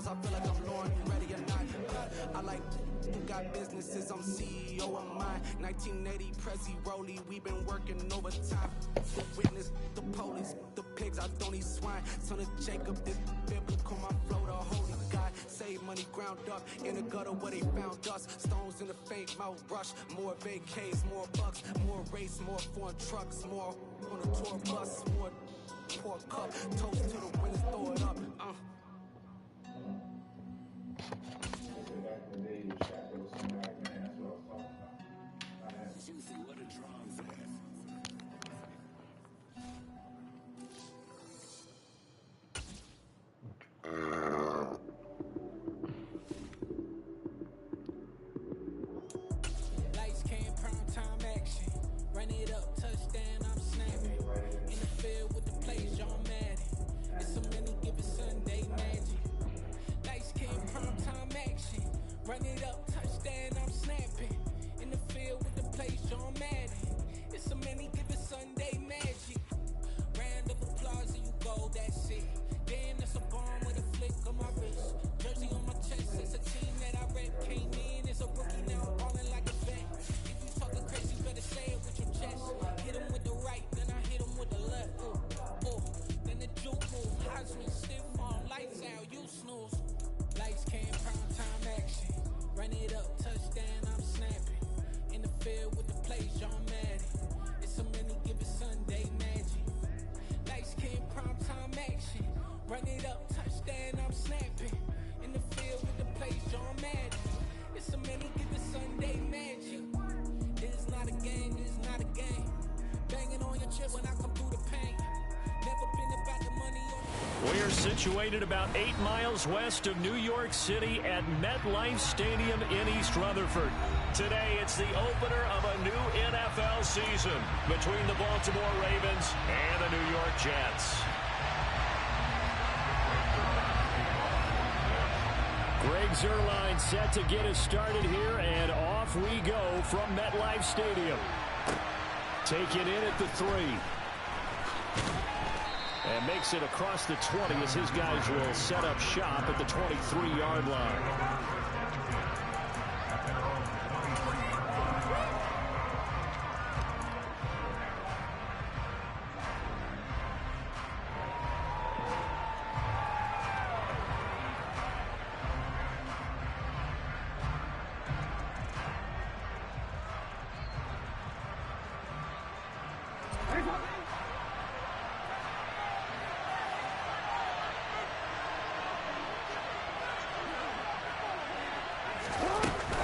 girls, I feel like I'm Lauren, you ready or not? I like who got businesses, I'm CEO of mine. 1980 Prezi Rolly, we been working overtime. The witness, the police, the pigs, I don't eat swine. Son of Jacob, this biblical, my flow, the holy God. Save money ground up in the gutter where they found us. Stones in the faint mouth rush. More vacays, more bucks, more race, more foreign trucks, more on a tour bus, more pour cup. Toast to the winners, throw it up. What a drum for that. Lights came, prime time action. Run it up, touchdown, I'm snapping. In the field with the plays, John Madden. It's a many given Sunday magic. Lights came, prime time action. Run it up, touchdown, I'm snapping. In the field with the plays, John Madden. It's a many given Sunday magic. Round of applause and you go, that's it. Damn, that's a bomb with a flick on my wrist. Jersey on my chest, it's a team that I rep. Came in as a rookie, now I'm balling like a vet. If you talking crazy, better say it with your chest. Hit him with the right, then I hit him with the left. Then the juke move, Heisman, stiff arm, lights out, you snooze. Lights came, prime time action. Run it up, touchdown, I'm snapping. In the field with the plays, John Madden. It's a many given Sunday magic. Lights came, prime time action. Run it up, touchdown, I'm snapping. In the field with the plays, John Madden. It's a many given Sunday magic. This is not a game, this is not a game. Banging on your chest when I come through the pain. Never been about the money on the... We are situated about 8 miles west of New York City at MetLife Stadium in East Rutherford. Today, it's the opener of a new NFL season between the Baltimore Ravens and the New York Jets. Greg Zuerlein set to get us started here, and off we go from MetLife Stadium. Taken in at the 3. And makes it across the 20 as his guys will set up shop at the 23-yard line.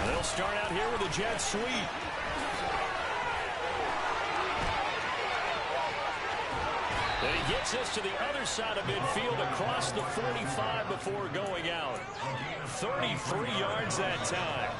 They'll start out here with a jet sweep. And he gets us to the other side of midfield across the 45 before going out. 33 yards that time.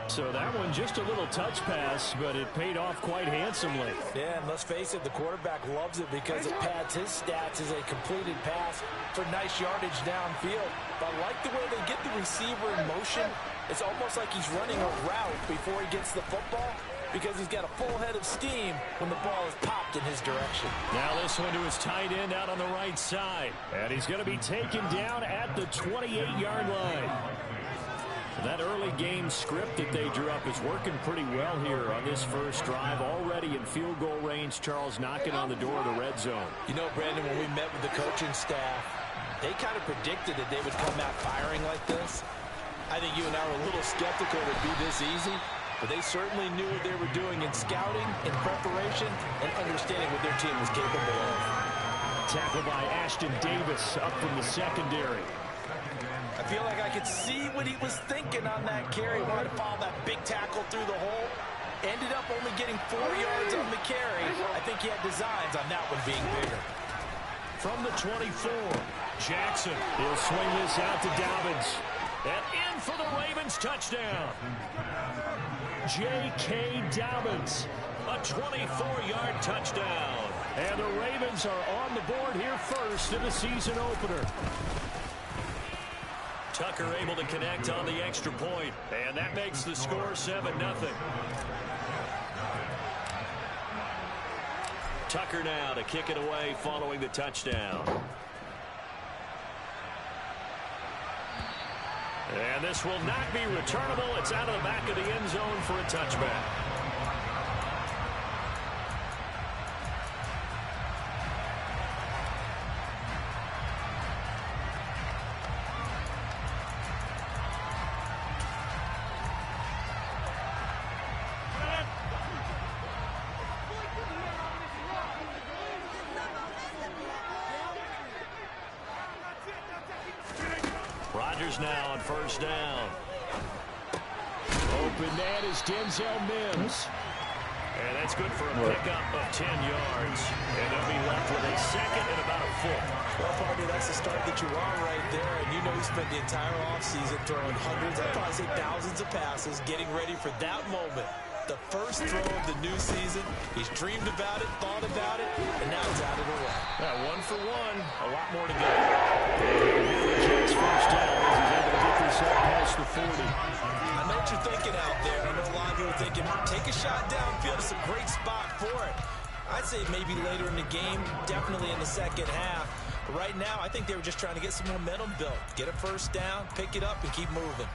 So that one just a little touch pass, but it paid off quite handsomely. Yeah, and let's face it, the quarterback loves it because it pads his stats as a completed pass for nice yardage downfield. But I like the way they get the receiver in motion. It's almost like he's running a route before he gets the football because he's got a full head of steam when the ball is popped in his direction. Now this one to his tight end out on the right side. And he's going to be taken down at the 28-yard line. That early game script that they drew up is working pretty well here on this first drive. Already in field goal range, Charles knocking on the door of the red zone. You know, Brandon, when we met with the coaching staff, they kind of predicted that they would come out firing like this. I think you and I were a little skeptical it would be this easy, but they certainly knew what they were doing in scouting, in preparation, and understanding what their team was capable of. Tackled by Ashton Davis up from the secondary. I feel like I could see what he was thinking on that carry. Wanted to follow that big tackle through the hole. Ended up only getting 4 yards on the carry. I think he had designs on that one being bigger. From the 24, Jackson. He'll swing this out to Dobbins. And in for the Ravens touchdown. J.K. Dobbins. A 24-yard touchdown. And the Ravens are on the board here first in the season opener. Tucker able to connect on the extra point, and that makes the score 7-0. Tucker now to kick it away following the touchdown. And this will not be returnable. It's out of the back of the end zone for a touchback. Rodgers now on first down. Open man is Denzel Mims. And that's good for a pickup of 10 yards. And they'll be left with a second and about a foot. Well, partner, that's the start that you want right there. And you know he spent the entire offseason throwing hundreds, I'd probably say thousands of passes, getting ready for that moment. The first throw of the new season. He's dreamed about it, thought about it, and now it's out of the way. Yeah, 1 for 1. A lot more to go. Jets first down as he's able to get this up past the 40. I know what you're thinking out there. I know a lot of you are thinking, take a shot downfield. It's a great spot for it. I'd say maybe later in the game, definitely in the second half. But right now, I think they were just trying to get some momentum built. Get a first down, pick it up, and keep moving.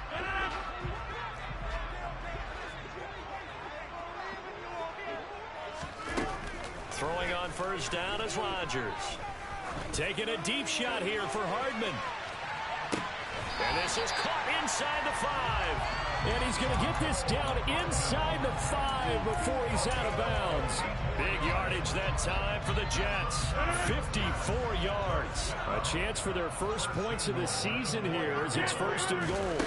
Throwing on first down is Rodgers. Taking a deep shot here for Hardman. And this is caught inside the 5. And he's going to get this down inside the 5 before he's out of bounds. Big yardage that time for the Jets. 54 yards. A chance for their first points of the season here as it's first and goal.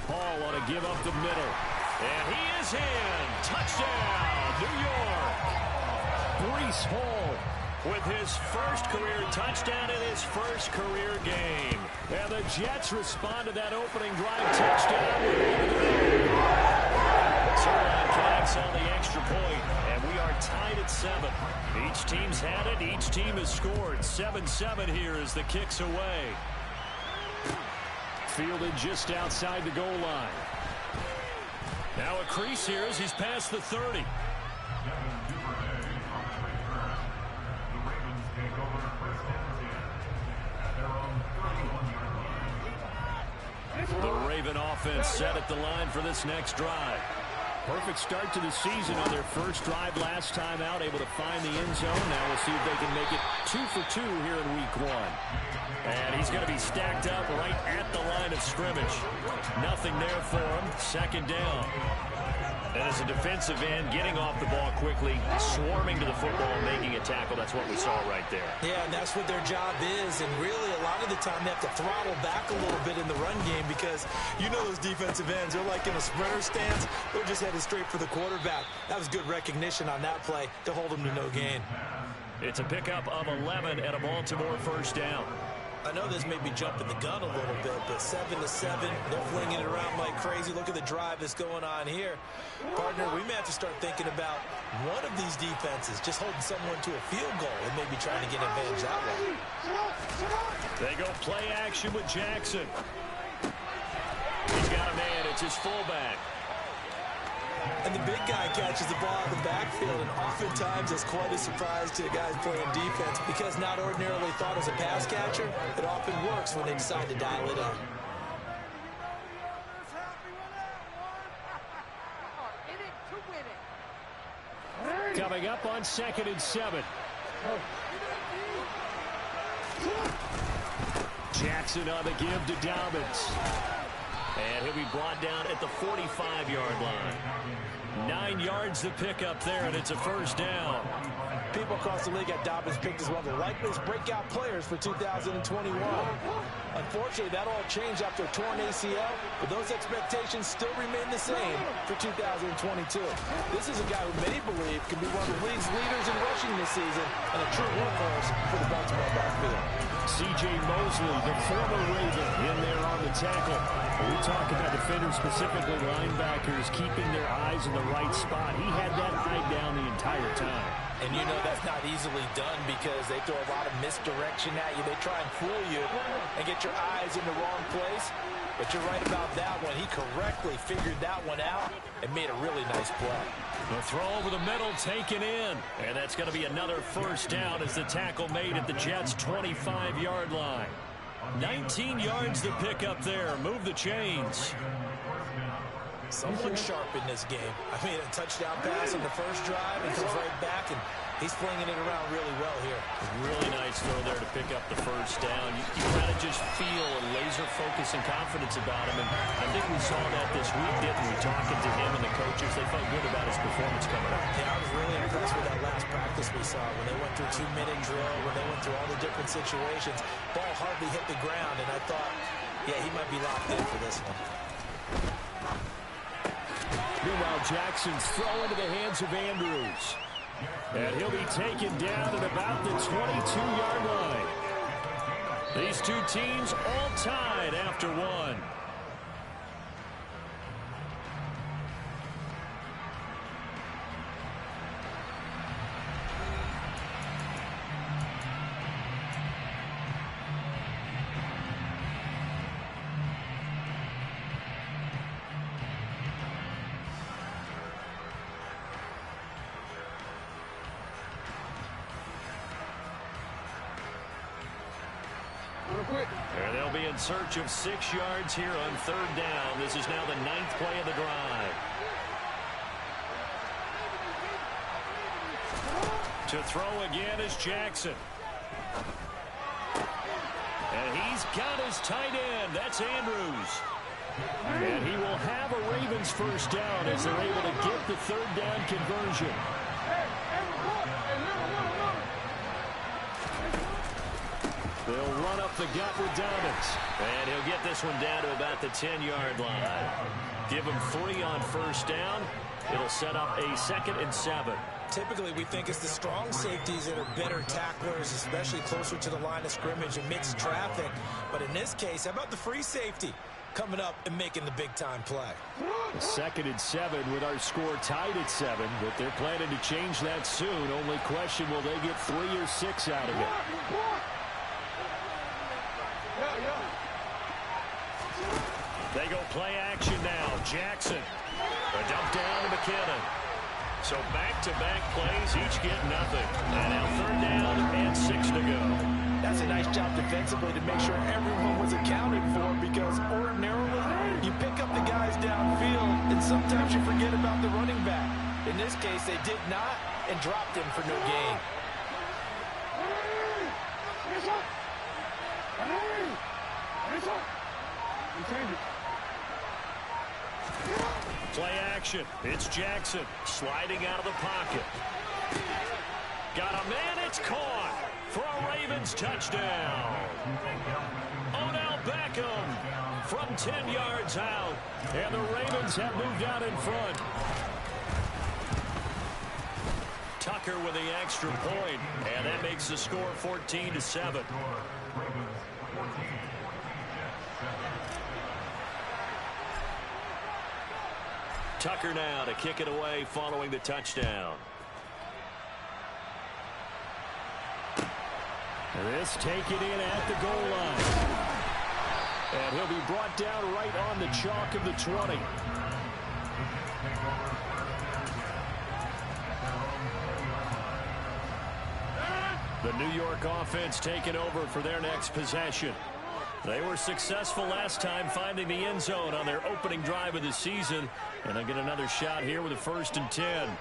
Hall on a give up the middle. And he is in. Touchdown, New York. Breece Hall with his first career touchdown in his first career game. And the Jets respond to that opening drive touchdown. Turnout counts on the extra point, and we are tied at 7. Each team's had it. Each team has scored. 7-7 here as the kick's away. Fielded just outside the goal line. Now a crease here as he's past the 30. The Raven offense set at the line for this next drive. Perfect start to the season on their first drive last time out, able to find the end zone. Now we'll see if they can make it 2 for 2 here in week 1. And he's going to be stacked up right at the line of scrimmage. Nothing there for him. Second down. And as a defensive end, getting off the ball quickly, swarming to the football and making a tackle. That's what we saw right there. Yeah, and that's what their job is. And really, a lot of the time, they have to throttle back a little bit in the run game because you know those defensive ends, they're like in a sprinter stance. They're just headed straight for the quarterback. That was good recognition on that play to hold them to no gain. It's a pickup of 11 and a Baltimore first down. I know this may be jumping the gun a little bit, but 7-7, they're flinging it around like crazy. Look at the drive that's going on here. Partner, we may have to start thinking about one of these defenses just holding someone to a field goal and maybe trying to get advantage that way. They go play action with Jackson. He's got a man. It's his fullback. And the big guy catches the ball in the backfield, and oftentimes it's quite a surprise to guys playing defense because not ordinarily thought as a pass catcher, it often works when they decide to dial it up. Coming up on 2nd and 7. Jackson on the give to Dobbins. And he'll be brought down at the 45-yard line. 9 yards to pick up there, and it's a first down. People across the league have Dobbins picked as one of the likeliest breakout players for 2021. Unfortunately, that all changed after a torn ACL, but those expectations still remain the same for 2022. This is a guy who many believe can be one of the league's leaders in rushing this season and a true workhorse for the Baltimore backfield. C.J. Mosley, the former Raven, in there on the tackle. We talk about defenders, specifically linebackers, keeping their eyes in the right spot. He had that eye down the entire time. And you know that's not easily done because they throw a lot of misdirection at you. They try and fool you and get your eyes in the wrong place. But you're right about that one. He correctly figured that one out and made a really nice play. The throw over the middle taken in. And that's going to be another first down as the tackle made at the Jets' 25-yard line. 19 yards to pick up there. Move the chains. Someone sharp in this game. I mean, a touchdown pass on the first drive and comes right back, and he's flinging it around really well here. Really nice throw there to pick up the first down. You kind of just feel a laser focus and confidence about him, and I think we saw that this week, didn't we? Talking to him and the coaches, they felt good about his performance coming up. Yeah, I was really impressed with that last practice we saw when they went through 2-minute drill, when they went through all the different situations. Ball hardly hit the ground, and I thought, yeah, he might be locked in for this one. Meanwhile, Jackson's throw into the hands of Andrews. And he'll be taken down at about the 22-yard line. These two teams all tied after one. And they'll be in search of 6 yards here on third down. This is now the 9th play of the drive. To throw again is Jackson. And he's got his tight end. That's Andrews. And he will have a Ravens first down as they're able to get the third down conversion. They'll run up the gut with Dobbins. And he'll get this one down to about the 10-yard line. Give him 3 on first down. It'll set up a 2nd and 7. Typically, we think it's the strong safeties that are better tacklers, especially closer to the line of scrimmage amidst traffic. But in this case, how about the free safety coming up and making the big-time play? 2nd and 7 with our score tied at 7, but they're planning to change that soon. Only question, will they get 3 or 6 out of it? They go play action now. Jackson. A dump down to McKinnon. So back-to-back plays, each get nothing. And now third down and 6 to go. That's a nice job defensively to make sure everyone was accounted for, because ordinarily you pick up the guys downfield and sometimes you forget about the running back. In this case, they did not and dropped him for no gain. Play action. It's Jackson sliding out of the pocket. Got a man. It's caught for a Ravens touchdown. Odell Beckham from 10 yards out. And the Ravens have moved out in front. Tucker with the extra point. And that makes the score 14-7. Tucker now to kick it away following the touchdown. This taken in at the goal line. And he'll be brought down right on the chalk of the 20. The New York offense taking over for their next possession. They were successful last time finding the end zone on their opening drive of the season. And they'll get another shot here with a 1st and 10.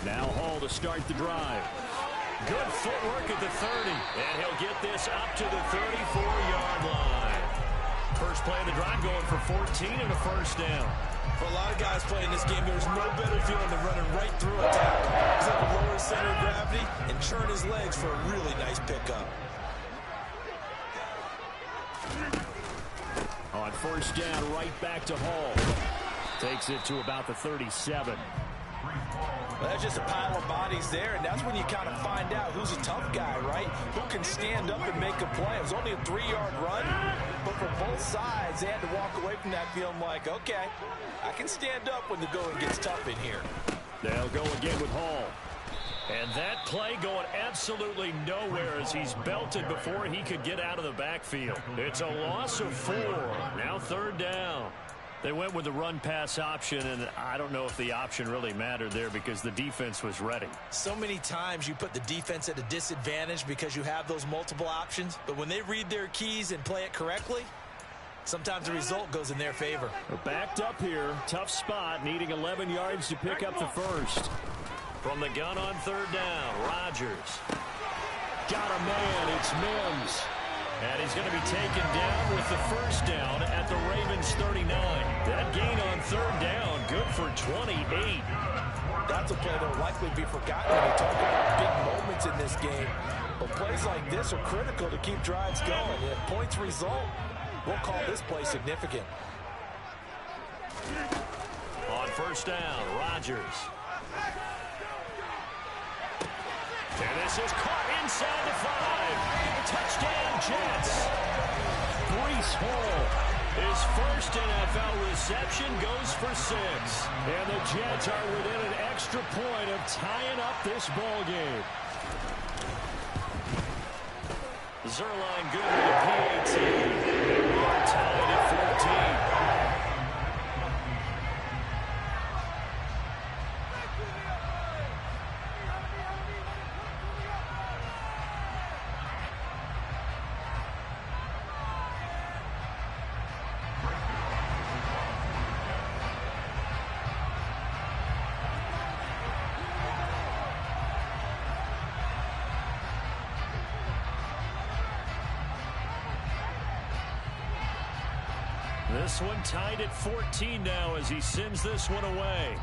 Now Hall to start the drive. Good footwork at the 30. And he'll get this up to the 34-yard line. First play of the drive going for 14 and a first down. For a lot of guys playing this game, there's no better feeling than running right through a tackle. He's able to lower his center of gravity and churn his legs for a really nice pickup. On first down, right back to Hall. Takes it to about the 37. Well, that's just a pile of bodies there, and that's when you kind of find out who's a tough guy, right? Who can stand up and make a play. It was only a 3-yard run, but for both sides, they had to walk away from that feeling like, okay, I can stand up when the going gets tough in here. They'll go again with Hall. And that play going absolutely nowhere as he's belted before he could get out of the backfield. It's a loss of 4. Now 3rd down. They went with the run-pass option, and I don't know if the option really mattered there because the defense was ready. So many times you put the defense at a disadvantage because you have those multiple options, but when they read their keys and play it correctly, sometimes the result goes in their favor. They're backed up here. Tough spot, needing 11 yards to pick up the first. From the gun on 3rd down, Rodgers. Got a man, it's Mims. And he's going to be taken down with the first down at the Ravens 39. That gain on 3rd down, good for 28. That's a play that will likely be forgotten when you talk about big moments in this game. But plays like this are critical to keep drives going. And if points result, we'll call this play significant. On 1st down, Rodgers. And this is caught inside the 5. Touchdown, Jets. Breece Hall, his first NFL reception, goes for 6. And the Jets are within an extra point of tying up this ball game. Zerline good with a PAT. We're tied at 14. This one tied at 14 now as he sends this one away.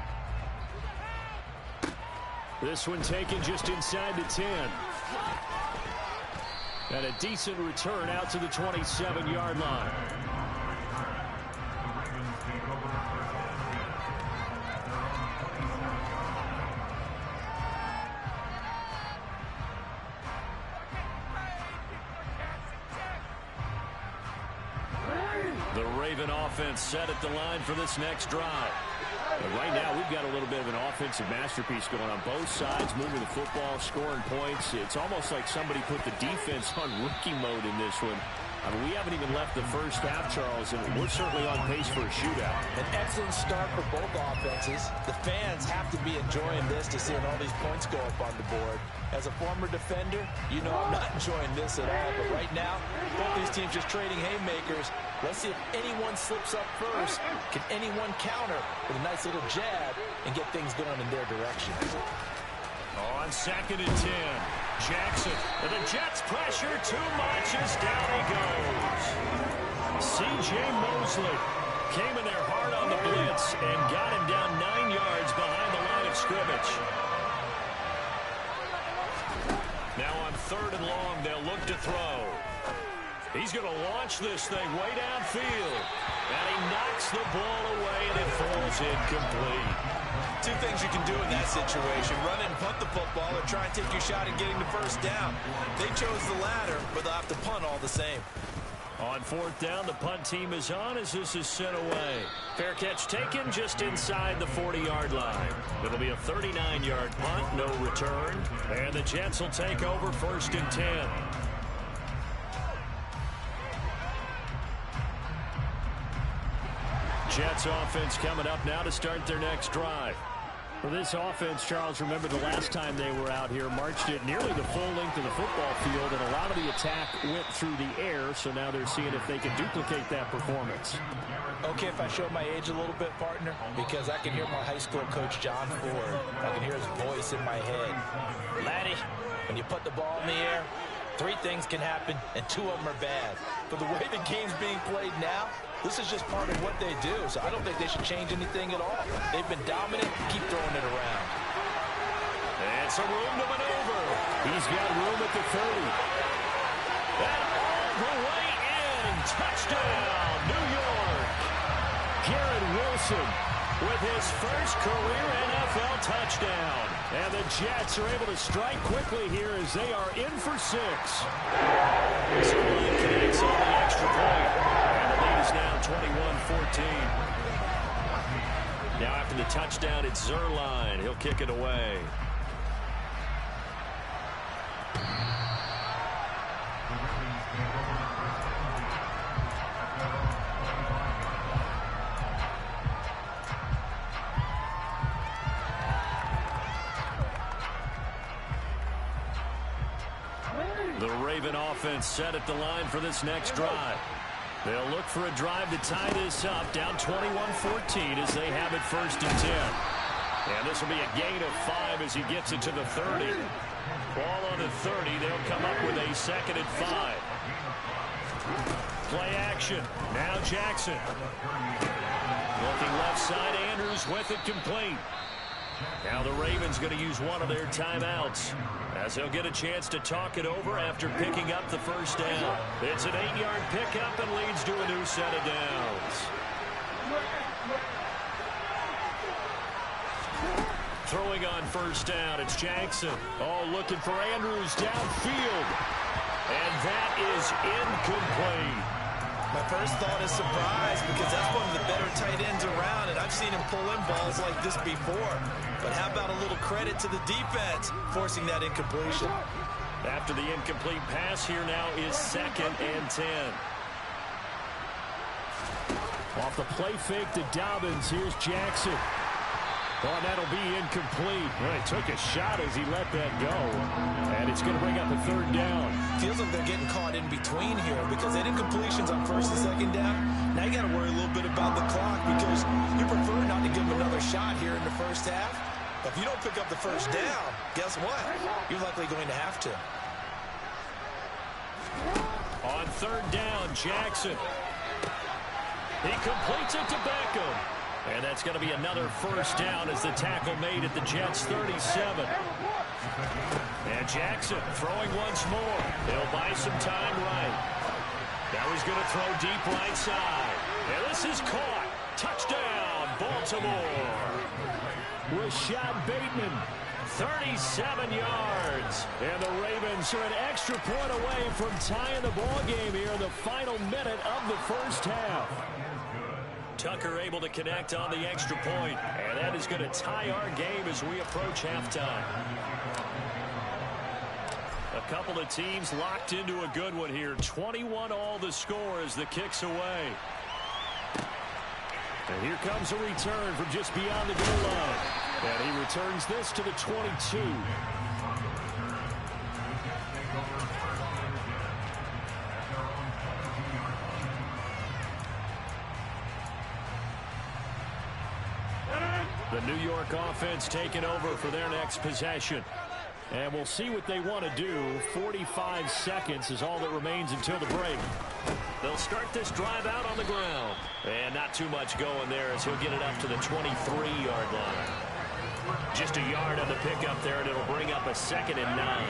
This one taken just inside the 10. And a decent return out to the 27-yard line. The Raven offense set at the line for this next drive. But right now, we've got a little bit of an offensive masterpiece going on both sides, moving the football, scoring points. It's almost like somebody put the defense on rookie mode in this one. I mean, we haven't even left the first half, Charles, and we're certainly on pace for a shootout. An excellent start for both offenses. The fans have to be enjoying this to seeing all these points go up on the board. As a former defender, you know I'm not enjoying this at all. But right now, both these teams just trading haymakers. Let's see if anyone slips up first. Can anyone counter with a nice little jab and get things going in their direction? On 2nd and 10. Jackson, and the Jets pressure too much as down he goes. C.J. Mosley came in there hard on the blitz and got him down 9 yards behind the line of scrimmage. Now on 3rd and long, they'll look to throw. He's going to launch this thing way downfield. And he knocks the ball away, and it falls incomplete. Two things you can do in that situation: run and punt the football, or try and take your shot at getting the first down. They chose the latter, but they'll have to punt all the same. On 4th down, the punt team is on as this is sent away. Fair catch taken just inside the 40-yard line. It'll be a 39-yard punt, no return. And the Jets will take over 1st and 10. Jets offense coming up now to start their next drive. For this offense, Charles, remember the last time they were out here, marched it nearly the full length of the football field, and a lot of the attack went through the air, so now they're seeing if they can duplicate that performance. Okay, if I show my age a little bit, partner, because I can hear my high school coach, John Ford. I can hear his voice in my head. Laddie, when you put the ball in the air, 3 things can happen, and 2 of them are bad. But the way the game's being played now, this is just part of what they do, so I don't think they should change anything at all. They've been dominant. Keep throwing it around. And some room to maneuver. He's got room at the 30. And all the way in. Touchdown, New York. Garrett Wilson with his first career NFL touchdown. And the Jets are able to strike quickly here as they are in for 6. Zerline connects on the extra point. Is now 21-14. Now after the touchdown, it's Zerline. He'll kick it away. Raven offense set at the line for this next drive. They'll look for a drive to tie this up, down 21-14 as they have it 1st and 10. And this will be a gain of 5 as he gets it to the 30. Ball on the 30. They'll come up with a 2nd and 5. Play action. Now Jackson. Looking left side, Andrews with it complete. Now the Ravens going to use one of their timeouts as they'll get a chance to talk it over after picking up the 1st down. It's an 8-yard pickup and leads to a new set of downs. Throwing on 1st down, it's Jackson. Oh, looking for Andrews downfield. And that is incomplete. My first thought is surprise because that's one of the better tight ends around, and I've seen him pull in balls like this before. But how about a little credit to the defense forcing that incompletion? After the incomplete pass, here now is 2nd and 10. Off the play fake to Dobbins, here's Jackson. Oh, that'll be incomplete. Well, he took a shot as he let that go. And it's going to bring up a 3rd down. Feels like they're getting caught in between here because that incompletion's on 1st and 2nd down. Now you got to worry a little bit about the clock because you prefer not to give them another shot here in the 1st half. But if you don't pick up the 1st down, guess what? You're likely going to have to. On 3rd down, Jackson. He completes it to Beckham. And that's going to be another 1st down as the tackle made at the Jets' 37. And Jackson throwing once more. He'll buy some time right. Now he's going to throw deep right side. And this is caught. Touchdown, Baltimore. Rashad Bateman, 37 yards. And the Ravens are an extra point away from tying the ball game here in the final minute of the 1st half. Tucker able to connect on the extra point, and that is going to tie our game as we approach halftime. A couple of teams locked into a good one here. 21-all the score as the kick's away. And here comes a return from just beyond the goal line. And he returns this to the 22. The New York offense taking over for their next possession. And we'll see what they want to do. 45 seconds is all that remains until the break. They'll start this drive out on the ground. And not too much going there as he'll get it up to the 23-yard line. Just a yard on the pickup there, and it'll bring up a 2nd and 9.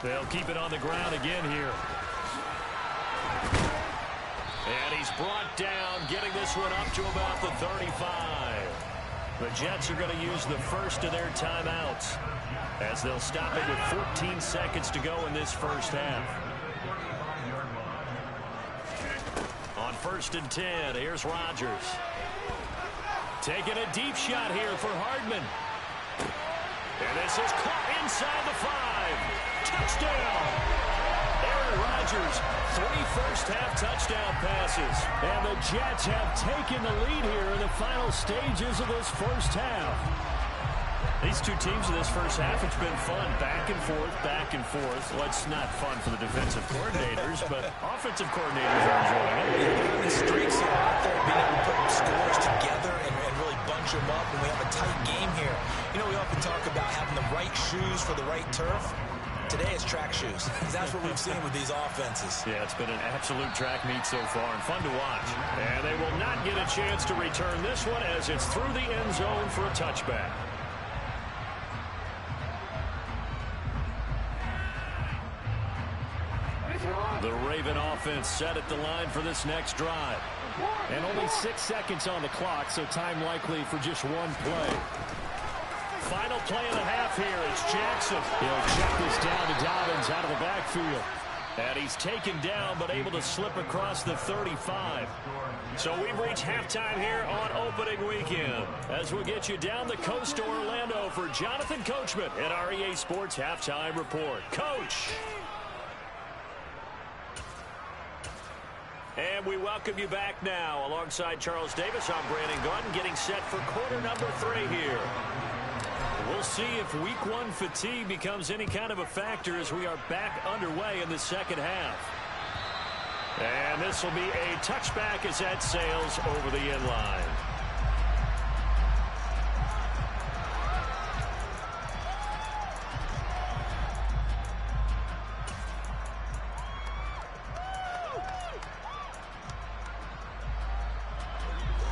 They'll keep it on the ground again here. And he's brought down, getting this one up to about the 35. The Jets are going to use the 1st of their timeouts as they'll stop it with 14 seconds to go in this 1st half. On 1st and 10, here's Rodgers. Taking a deep shot here for Hardman. And this is caught inside the 5. Touchdown! Aaron Rodgers, 3 first-half touchdown passes. And the Jets have taken the lead here in the final stages of this 1st half. These two teams in this 1st half, it's been fun. Back and forth, back and forth. Well, it's not fun for the defensive coordinators, but offensive coordinators are enjoying it. The streaks are out there, being able to put scores together and really bunch them up, and we have a tight game here. You know, we often talk about having the right shoes for the right turf. Today it's track shoes. That's what we've seen with these offenses. Yeah, it's been an absolute track meet so far and fun to watch. And they will not get a chance to return this one as it's through the end zone for a touchback. The Raven offense set at the line for this next drive. And only 6 seconds on the clock, so time likely for just one play. Final play of the half here. It's Jackson. He'll check this down to Dobbins out of the backfield. And he's taken down but able to slip across the 35. So we've reached halftime here on opening weekend. As we'll get you down the coast to Orlando for Jonathan Coachman at our EA Sports Halftime Report. Coach! And And we welcome you back now. Alongside Charles Davis, I'm Brandon Gaudin, getting set for quarter number 3 here. We'll see if week 1 fatigue becomes any kind of a factor as we are back underway in the second half. And this will be a touchback as that sails over the end line.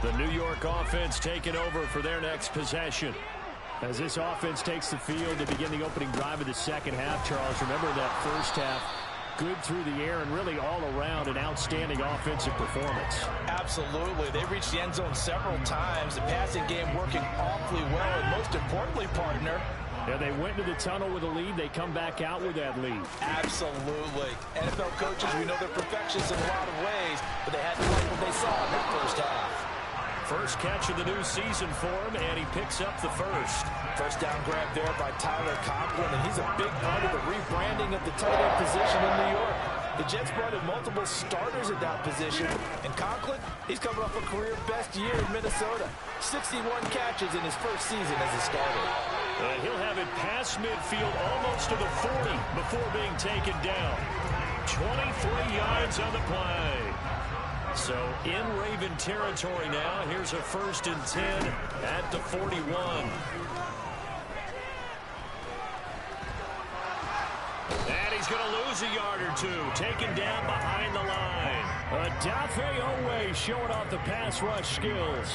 The New York offense taking over for their next possession. As this offense takes the field to begin the opening drive of the second half, Charles, remember that first half, good through the air and really all around an outstanding offensive performance. Absolutely. They reached the end zone several times. The passing game working awfully well, and most importantly, partner, yeah, they went to the tunnel with a lead. They come back out with that lead. Absolutely. NFL coaches, we know they're perfectionists in a lot of ways, but they had to like what they saw in that first half. First catch of the new season for him, and he picks up the first. First down grab there by Tyler Conklin, and he's a big part of the rebranding of the tight end position in New York. The Jets brought in multiple starters at that position, and Conklin, he's coming off a career-best year in Minnesota. 61 catches in his first season as a starter. And he'll have it past midfield almost to the 40 before being taken down. 23 yards on the play. So in Raven territory now. Here's a 1st and 10 at the 41. And he's going to lose a yard or two. Taken down behind the line. Adafe Owe showing off the pass rush skills.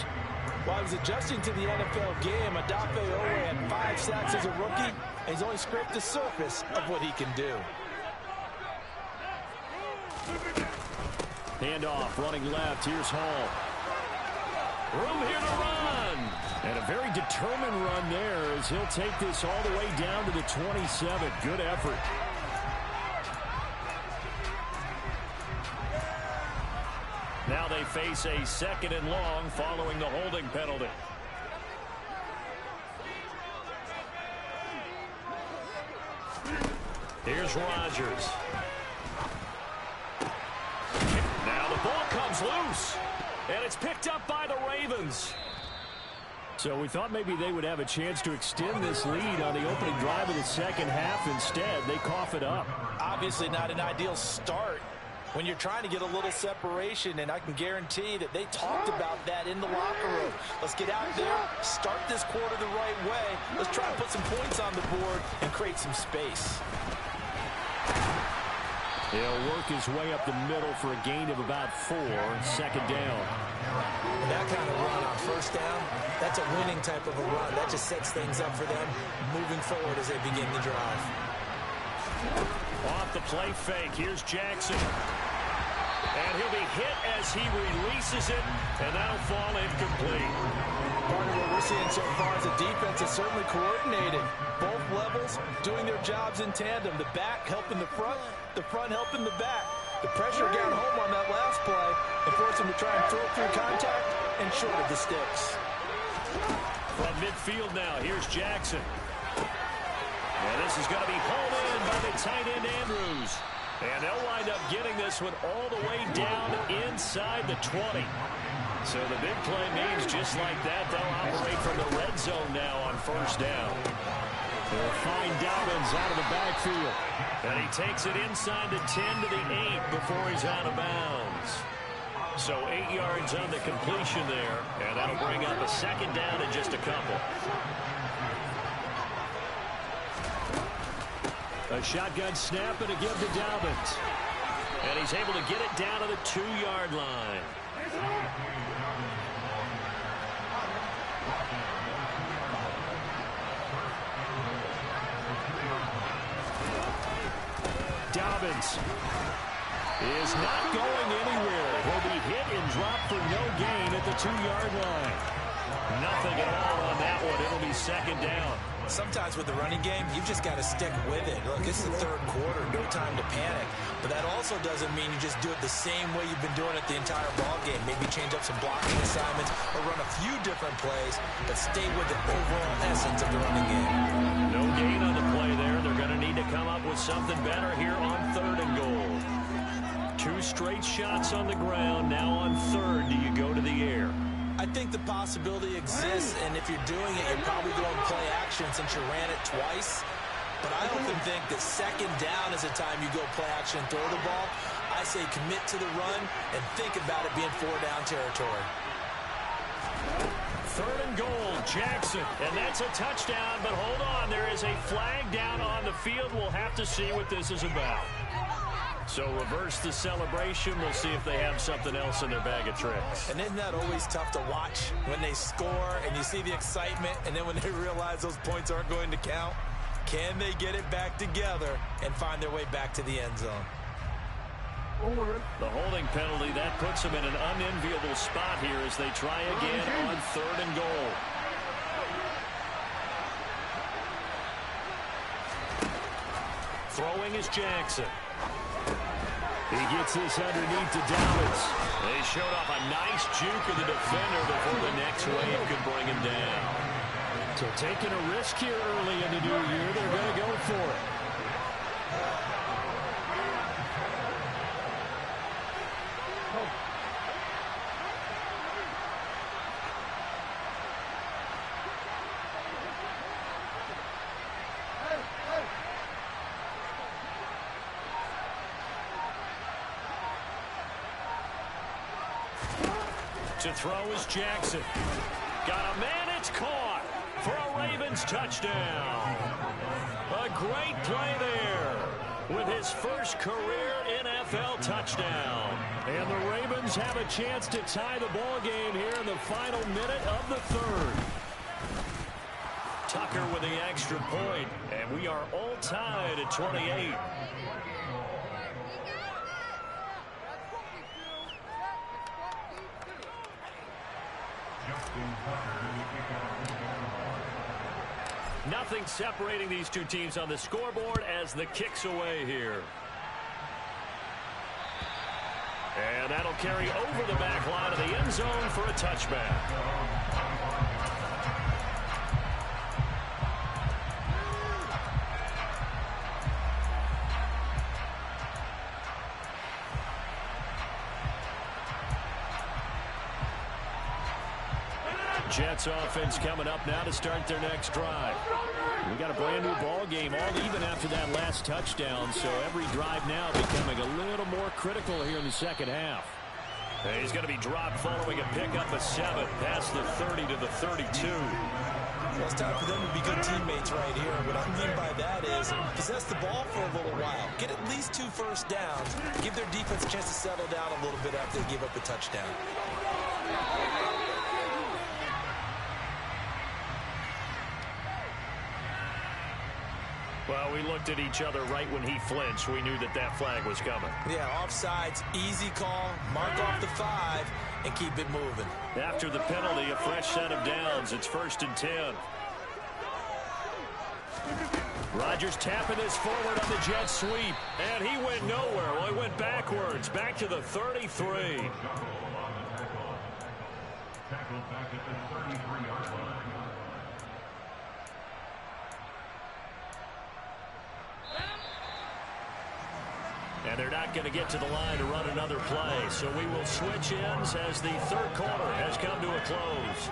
While he was adjusting to the NFL game, Adafe Owe had 5 sacks as a rookie, and he's only scraped the surface of what he can do. Handoff, running left. Here's Hall. Room here to run. And a very determined run there as he'll take this all the way down to the 27. Good effort. Now they face a 2nd and long following the holding penalty. Here's Rodgers. Now the ball comes loose, and it's picked up by the Ravens. So we thought maybe they would have a chance to extend this lead on the opening drive of the second half. Instead, they cough it up. Obviously not an ideal start when you're trying to get a little separation, and I can guarantee that they talked about that in the locker room. Let's get out there, start this quarter the right way. Let's try and put some points on the board and create some space. He'll work his way up the middle for a gain of about 4. 2nd down. That kind of run on 1st down, that's a winning type of a run. That just sets things up for them moving forward as they begin the drive. Off the play fake. Here's Jackson. And he'll be hit as he releases it, and that'll fall incomplete. Part of what we're seeing so far is the defense is certainly coordinated. Both levels doing their jobs in tandem. The back helping the front helping the back. The pressure got home on that last play and forced him to try and throw through contact and short of the sticks. From midfield now, here's Jackson. And this is going to be hauled in by the tight end Andrews. And they'll wind up getting this one all the way down inside the 20. So the big play means just like that, they'll operate from the red zone now on 1st down. They'll find Dobbins out of the backfield. And he takes it inside the 10 to the 8 before he's out of bounds. So 8 yards on the completion there. And that'll bring up a 2nd down in just a couple. A shotgun snap and a give to Dobbins. And he's able to get it down to the 2-yard line. Dobbins is not going anywhere. He'll be hit and dropped for no gain at the 2-yard line. Nothing at all on that one. It'll be 2nd down. Sometimes with the running game, you've just got to stick with it. Look, this is the 3rd quarter, no time to panic. But that also doesn't mean you just do it the same way you've been doing it the entire ball game. Maybe change up some blocking assignments or run a few different plays, but stay with the overall essence of the running game. No gain on the play there. They're going to need to come up with something better here on 3rd and goal. 2 straight shots on the ground. Now on third, do you go to the air? I think the possibility exists, and if you're doing it, you're probably going to play action since you ran it twice. But I often think that second down is the time you go play action and throw the ball. I say commit to the run and think about it being 4-down territory. Third and goal, Jackson. And that's a touchdown, but hold on. There is a flag down on the field. We'll have to see what this is about. So reverse the celebration. We'll see if they have something else in their bag of tricks. And isn't that always tough to watch when they score and you see the excitement, and then when they realize those points aren't going to count? Can they get it back together and find their way back to the end zone? The holding penalty, that puts them in an unenviable spot here as they try again on third and goal. Throwing is Jackson. He gets this underneath to Dallas. They showed off a nice juke of the defender before the next wave could bring him down. So taking a risk here early in the new year, they're going to go for it. To throw is Jackson. Got a man, it's caught for a Ravens touchdown. A great play there with his first career NFL touchdown. And the Ravens have a chance to tie the ball game here in the final minute of the third. Tucker with the extra point, and we are all tied at 28. Nothing separating these two teams on the scoreboard as the kick's away here. And that'll carry over the back line of the end zone for a touchback. Jets offense coming up now to start their next drive. We got a brand new ball game, all even after that last touchdown, so every drive now becoming a little more critical here in the second half. And he's going to be dropped following a pickup of 7 past the 30 to the 32. Well, it's time for them to be good teammates right here. What I mean by that is possess the ball for a little while. Get at least 2 first downs. Give their defense a chance to settle down a little bit after they give up the touchdown. Well, we looked at each other right when he flinched. We knew that that flag was coming. Yeah, offsides, easy call, mark off the 5, and keep it moving. After the penalty, a fresh set of downs. It's 1st and 10. Rodgers tapping this forward on the jet sweep, and he went nowhere. Well, he went backwards, back to the 33. And they're not going to get to the line to run another play. So we will switch ends as the third quarter has come to a close.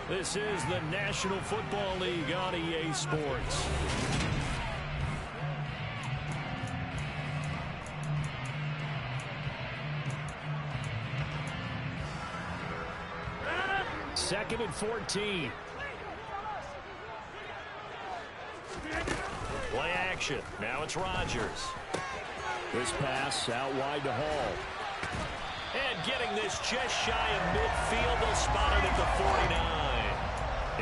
This is the National Football League on EA Sports. Second and 14. Play action. Now it's Rodgers. This pass out wide to Hall. And getting this just shy of midfield. They'll spot it at the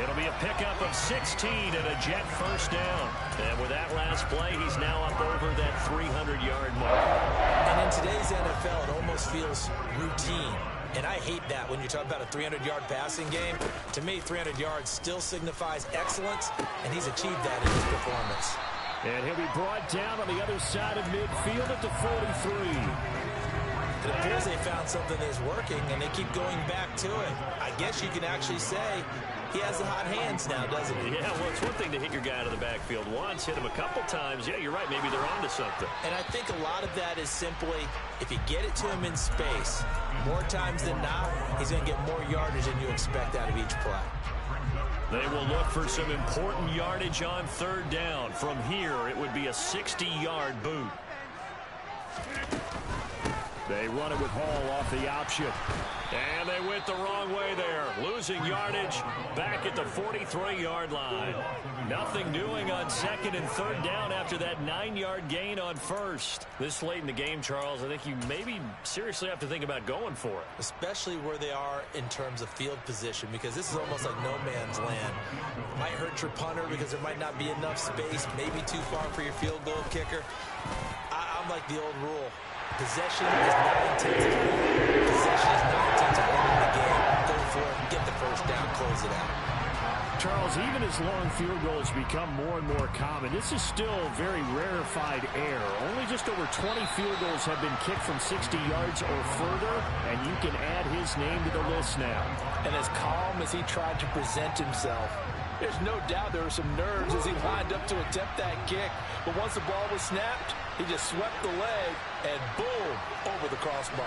49. It'll be a pickup of 16 and a Jet first down. And with that last play, he's now up over that 300-yard mark. And in today's NFL, it almost feels routine. And I hate that when you talk about a 300-yard passing game. To me, 300 yards still signifies excellence, and he's achieved that in his performance. And he'll be brought down on the other side of midfield at the 43. It appears they found something that's working, and they keep going back to it. I guess you can actually say he has the hot hands now, doesn't he? Yeah, well, it's one thing to hit your guy out of the backfield once, hit him a couple times. Yeah, you're right. Maybe they're onto something. And I think a lot of that is simply, if you get it to him in space, more times than not, he's going to get more yardage than you expect out of each play. They will look for some important yardage on third down. From here, it would be a 60-yard boot. They run it with Hall off the option. And they went the wrong way there. Losing yardage back at the 43-yard line. Nothing doing on second and third down after that 9-yard gain on first. This late in the game, Charles, I think you maybe seriously have to think about going for it. Especially where they are in terms of field position, because this is almost like no man's land. Might hurt your punter because there might not be enough space, maybe too far for your field goal kicker. I'm like the old rule. Possession is not intent to win. Possession is not intent to win the game. Go for it, get the first down, close it out. Charles, even as long field goals become more and more common, this is still very rarefied air. Only just over 20 field goals have been kicked from 60 yards or further, and you can add his name to the list now. And as calm as he tried to present himself, there's no doubt there were some nerves as he lined up to attempt that kick. But once the ball was snapped, he just swept the leg and boom, over the crossbar.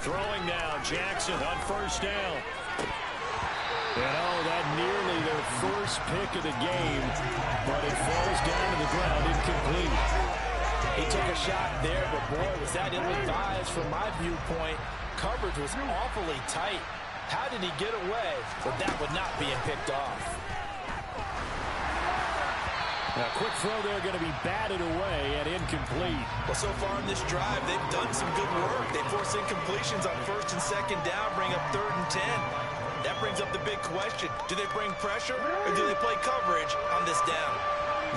Throwing now, Jackson on first down. And oh, that nearly their first pick of the game, but it falls down to the ground incomplete. He took a shot there, but boy, was that ill-advised from my viewpoint. Coverage was awfully tight. How did he get away? But that would not being picked off. A quick throw there going to be batted away and incomplete. Well, so far in this drive, they've done some good work. They force incompletions on first and second down, bring up 3rd and 10. That brings up the big question. Do they bring pressure or do they play coverage on this down?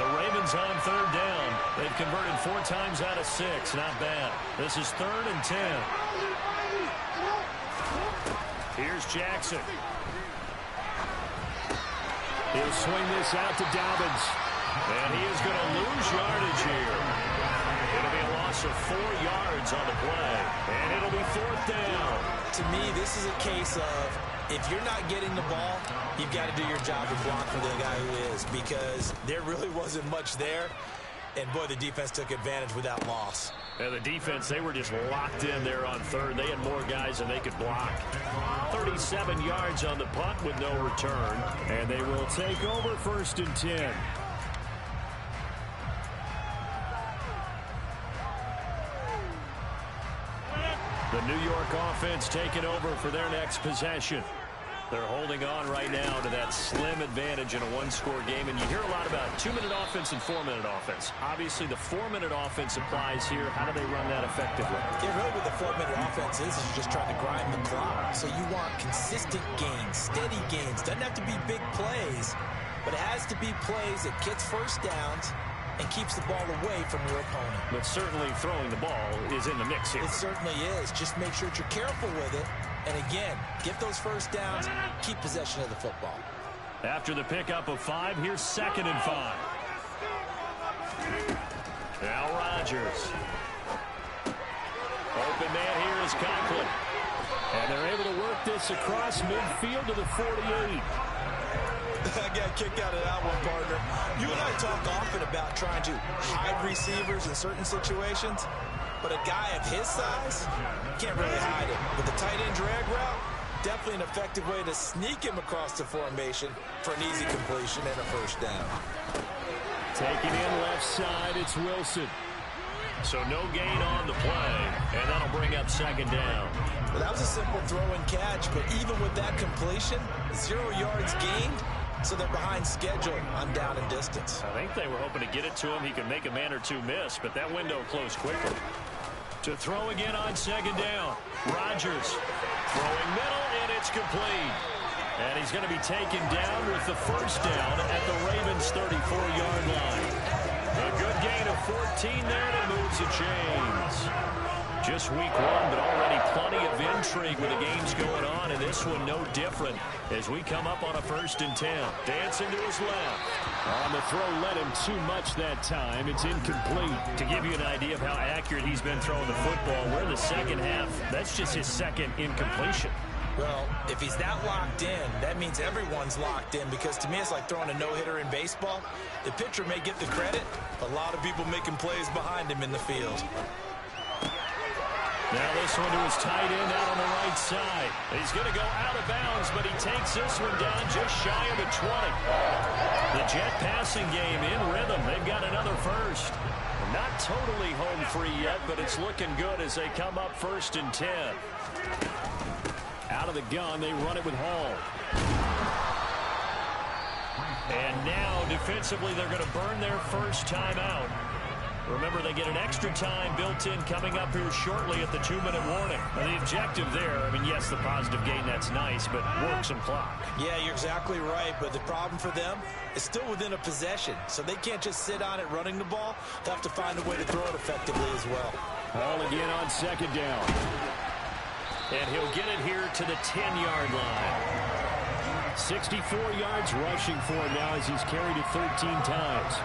The Ravens on third down. They've converted 4 times out of 6. Not bad. This is 3rd and 10. Here's Jackson. He'll swing this out to Dobbins. And he is going to lose yardage here. It'll be a loss of 4 yards on the play. And it'll be 4th down. To me, this is a case of, if you're not getting the ball, you've got to do your job to block for the guy who is, because there really wasn't much there. And, boy, the defense took advantage with that loss. And the defense, they were just locked in there on third. They had more guys than they could block. 37 yards on the punt with no return. And they will take over 1st and 10. The New York offense taking over for their next possession. They're holding on right now to that slim advantage in a 1-score game. And you hear a lot about 2-minute offense and 4-minute offense. Obviously, the 4-minute offense applies here. How do they run that effectively? Yeah, really what the 4-minute offense is you're just trying to grind the clock. So you want consistent gains, steady gains. Doesn't have to be big plays, but it has to be plays that gets first downs and keeps the ball away from your opponent. But certainly throwing the ball is in the mix here. It certainly is. Just make sure that you're careful with it. And again, get those first downs, keep possession of the football. After the pickup of 5, here's 2nd and 5. Now Rodgers. Open man here is Conklin. And they're able to work this across midfield to the 48. I got kicked out of that one, partner. You and I talk often about trying to hide receivers in certain situations, but a guy of his size can't really hide it. With the tight end drag route, definitely an effective way to sneak him across the formation for an easy completion and a first down. Taking in left side, it's Wilson. So no gain on the play, and that'll bring up 2nd down. Well, that was a simple throw and catch, but even with that completion, 0 yards gained, so they're behind schedule on down and distance. I think they were hoping to get it to him. He could make a man or two miss, but that window closed quickly. To throw again on 2nd down. Rodgers throwing middle, and it's complete. And he's going to be taken down with the first down at the Ravens' 34-yard line. A good gain of 14 there, and it moves the chains. Just week one, but already plenty of intrigue with the games going on, and this one no different as we come up on a 1st and 10. Dancing to his left. On the throw, led him too much that time. It's incomplete. To give you an idea of how accurate he's been throwing the football, we're in the second half. That's just his second incompletion. Well, if he's that locked in, that means everyone's locked in, because to me it's like throwing a no-hitter in baseball. The pitcher may get the credit, but a lot of people making plays behind him in the field. Now this one to his tight end out on the right side. He's going to go out of bounds, but he takes this one down just shy of the 20. The Jet passing game in rhythm. They've got another first. Not totally home free yet, but it's looking good as they come up 1st and 10. Out of the gun, they run it with Hall. And now defensively they're going to burn their first timeout. Remember, they get an extra time built in coming up here shortly at the 2-minute warning. Now, the objective there, I mean, yes, the positive gain, that's nice, but work some clock. Yeah, you're exactly right, but the problem for them is still within a possession, so they can't just sit on it running the ball. They'll have to find a way to throw it effectively as well. Hall again on 2nd down. And he'll get it here to the 10-yard line. 64 yards rushing for him now as he's carried it 13 times.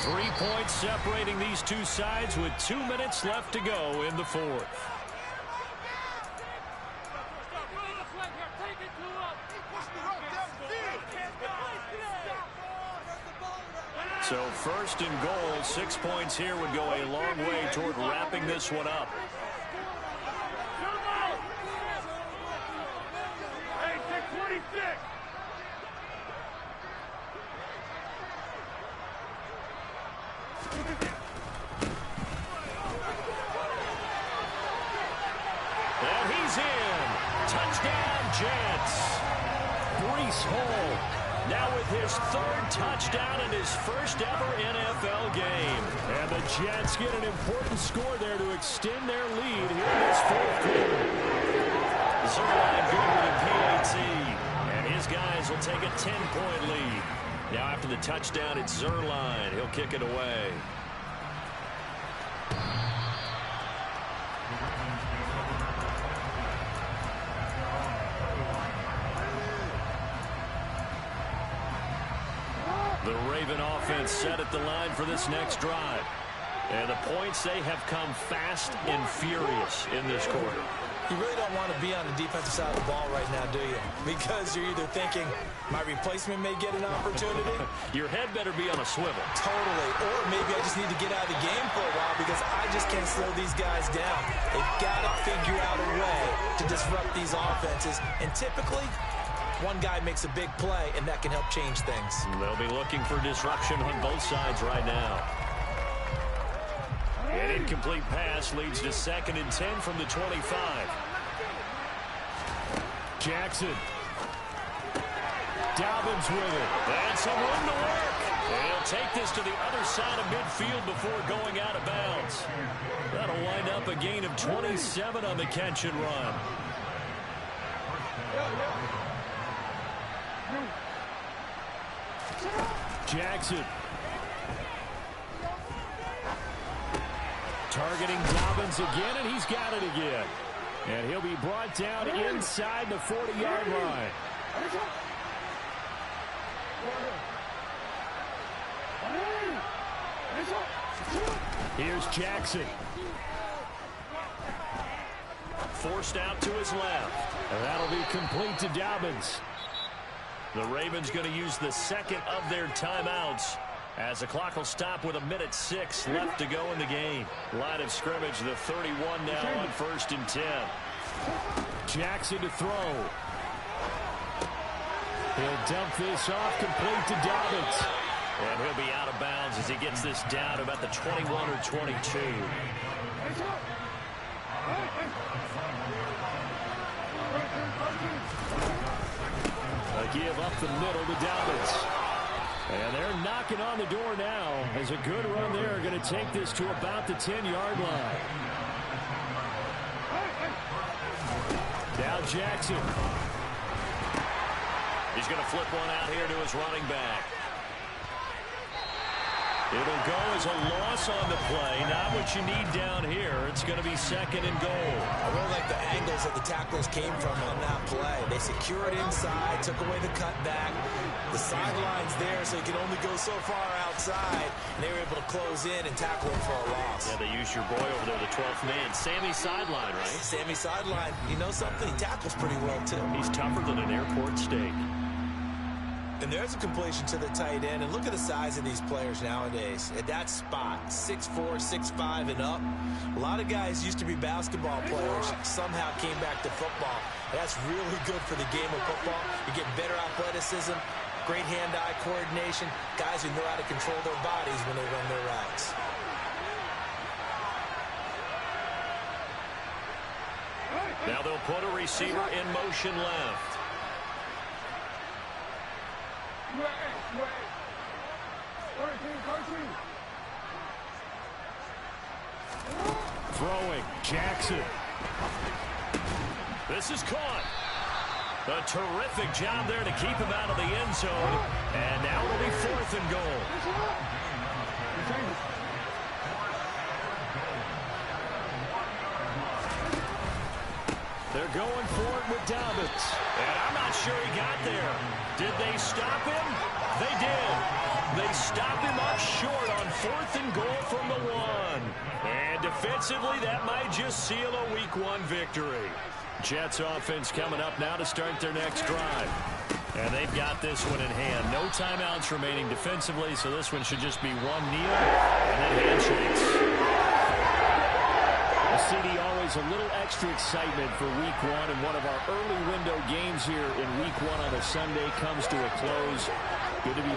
3 points separating these two sides with 2 minutes left to go in the 4th. So 1st and goal, 6 points here would go a long way toward wrapping this one up. And he's in. Touchdown, Jets. Breece Hall now with his 3rd touchdown in his first ever NFL game. And the Jets get an important score there to extend their lead here in this 4th quarter. Zerline good with a PAT. And his guys will take a 10-point lead. Now after the touchdown, it's Zerline. He'll kick it away. The Raven offense set at the line for this next drive. And the points, they have come fast and furious in this quarter. You really don't want to be on the defensive side of the ball right now, do you? Because you're either thinking, my replacement may get an opportunity. Your head better be on a swivel. Totally. Or maybe I just need to get out of the game for a while because I just can't slow these guys down. They've got to figure out a way to disrupt these offenses. And typically, one guy makes a big play, and that can help change things. They'll be looking for disruption on both sides right now. An incomplete pass leads to 2nd and 10 from the 25. Jackson. Dobbins with it. And some room to work. And he'll take this to the other side of midfield before going out of bounds. That'll wind up a gain of 27 on the catch and run. Jackson. Targeting Dobbins again, and he's got it again. And he'll be brought down inside the 40-yard line. Here's Jackson. Forced out to his left. And that'll be complete to Dobbins. The Ravens going to use the 2nd of their timeouts as the clock will stop with 1:06 left to go in the game. Line of scrimmage, the 31 now on 1st and 10. Jackson to throw. He'll dump this off complete to Dobbins. And he'll be out of bounds as he gets this down to about the 21 or 22. A give up the middle to Dobbins. And they're knocking on the door now as a good run there going to take this to about the 10-yard line. Now Jackson. He's going to flip one out here to his running back. It'll go as a loss on the play. Not what you need down here. It's going to be 2nd and goal. I really like the angles that the tacklers came from on that play. They secured inside, took away the cutback. The sideline's there, so you can only go so far outside. And they were able to close in and tackle him for a loss. Yeah, they used your boy over there, the 12th man. Sammy sideline, right? Sammy sideline. You know something? He tackles pretty well, too. He's tougher than an airport steak. And there's a completion to the tight end. And look at the size of these players nowadays. At that spot, 6'4", 6'5", and up. A lot of guys used to be basketball players, somehow came back to football. That's really good for the game of football. You get better athleticism, great hand-eye coordination, guys who know how to control their bodies when they run their routes. Now they'll put a receiver in motion left. Throwing, Jackson. This is caught. A terrific job there to keep him out of the end zone. And now it'll be 4th and goal. They're going for it with Dobbins. And I'm not sure he got there. Did they stop him? They did. They stopped him up short on 4th and goal from the 1. And defensively, that might just seal a Week 1 victory. Jets offense coming up now to start their next drive. And they've got this one in hand. No timeouts remaining defensively, so this one should just be one kneel and then handshakes. CD, always a little extra excitement for Week 1, and one of our early window games here in Week 1 on a Sunday comes to a close. Good to be